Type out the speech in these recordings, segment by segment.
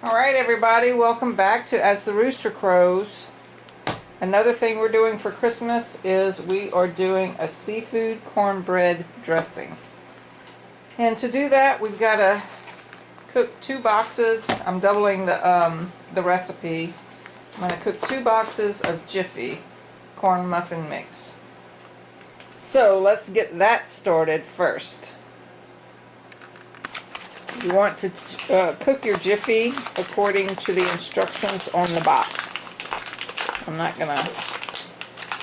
Alright everybody, welcome back to As the Rooster Crows. Another thing we're doing for Christmas is we are doing a seafood cornbread dressing. And to do that we've got to cook 2 boxes. I'm doubling the recipe. I'm going to cook 2 boxes of Jiffy corn muffin mix. So let's get that started first. You want to cook your Jiffy according to the instructions on the box. I'm not going to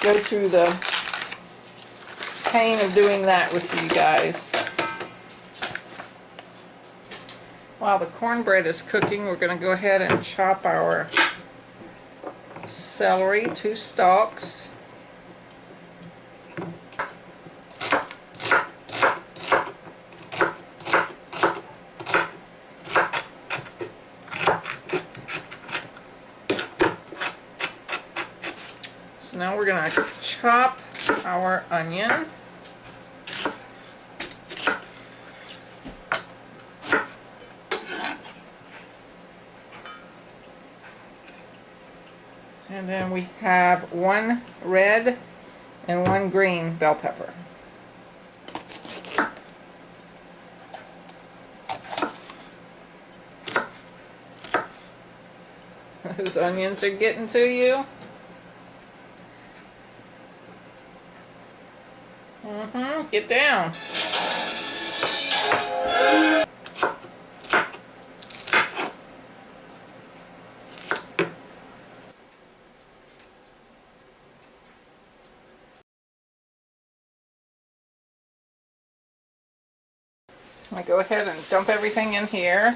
go through the pain of doing that with you guys. While the cornbread is cooking, we're going to go ahead and chop our celery, 2 stalks. So now we're going to chop our onion. And then we have 1 red and 1 green bell pepper. Those onions are getting to you. Get down. I go ahead and dump everything in here.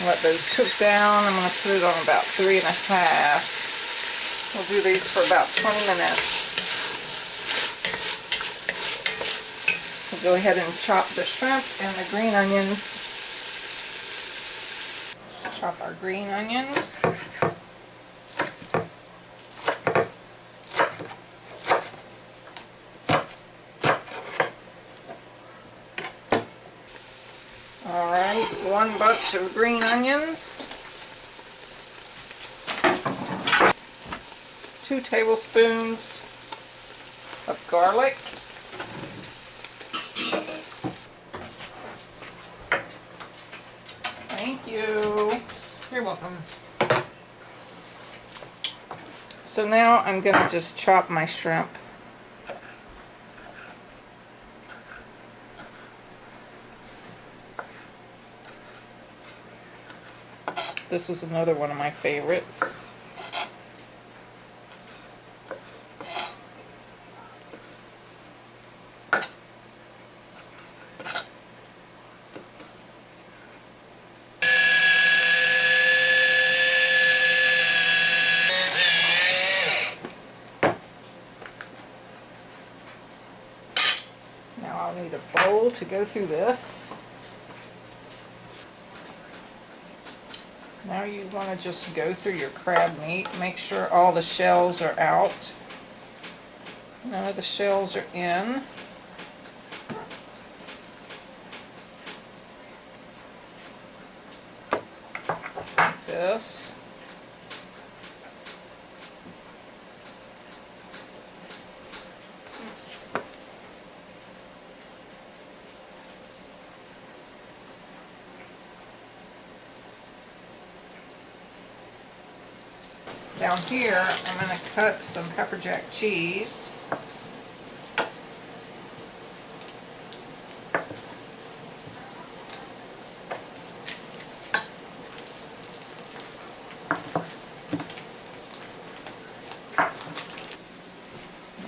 Let those cook down. I'm going to put it on about 3.5. We'll do these for about 20 minutes. We'll go ahead and chop the shrimp and the green onions. Chop our green onions. Alright, 1 bunch of green onions. 2 tablespoons of garlic. Thank you. You're welcome. So now I'm going to just chop my shrimp. This is another one of my favorites. Now I'll need a bowl to go through this. Now you want to just go through your crab meat. Make sure all the shells are out. None of the shells are in. Like this. Down here, I'm going to cut some pepper jack cheese.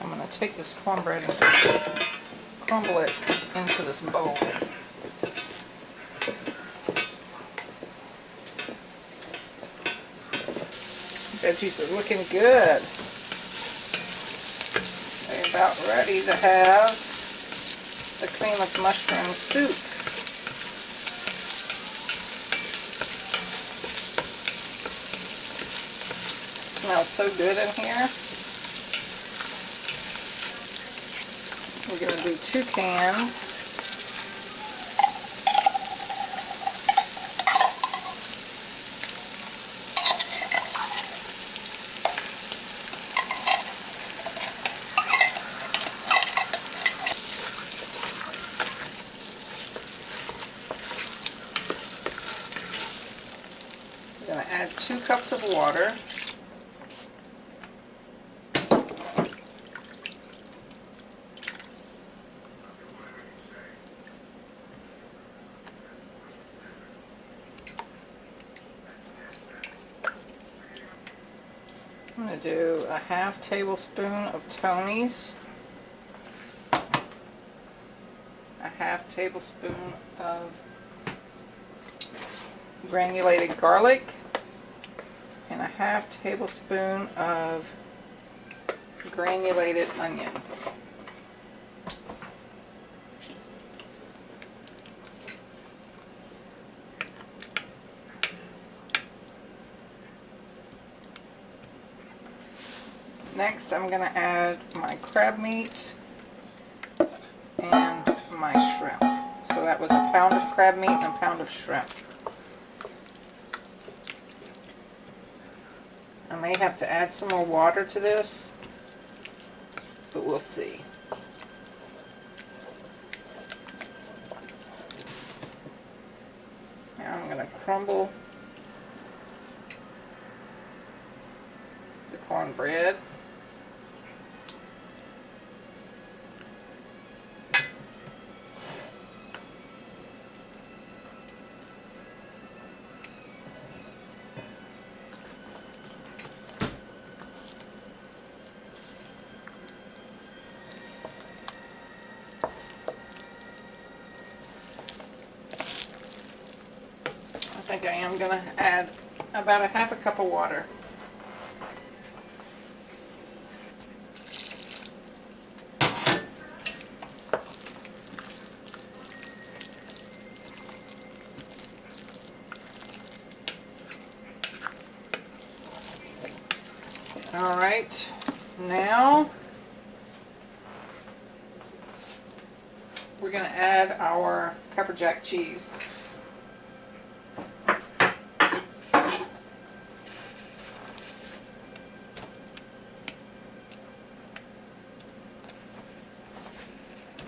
I'm going to take this cornbread and crumble it into this bowl. Veggies are looking good. They're about ready to have the cream of mushroom soup. Smells so good in here. We're going to do 2 cans. We're going to add 2 cups of water. I'm going to do a half tablespoon of Tony's, a half tablespoon of granulated garlic, and a half tablespoon of granulated onion. Next, I'm going to add my crab meat and my shrimp. So that was a pound of crab meat and a pound of shrimp. I may have to add some more water to this, but we'll see. Now I'm going to crumble the cornbread. I think I am going to add about a half a cup of water. Alright, now we're going to add our pepper jack cheese.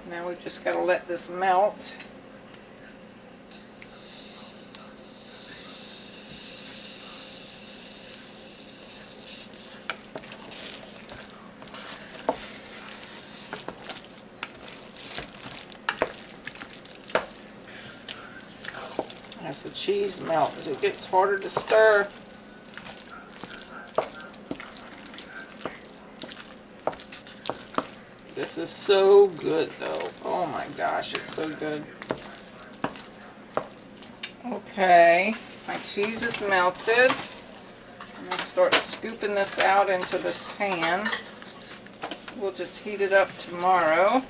Now we've just got to let this melt. As the cheese melts, it gets harder to stir. This is so good though. Oh my gosh, it's so good. Okay, my cheese is melted. I'm going to start scooping this out into this pan. We'll just heat it up tomorrow.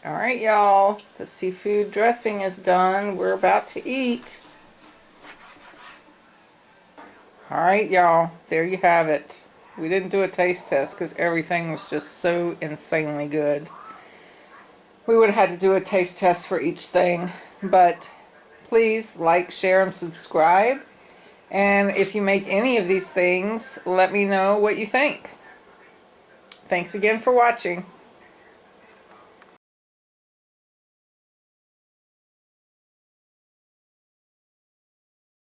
Alright y'all, the seafood dressing is done. We're about to eat. Alright y'all, there you have it. We didn't do a taste test because everything was just so insanely good. We would have had to do a taste test for each thing, but please like, share, and subscribe. And if you make any of these things, let me know what you think. Thanks again for watching.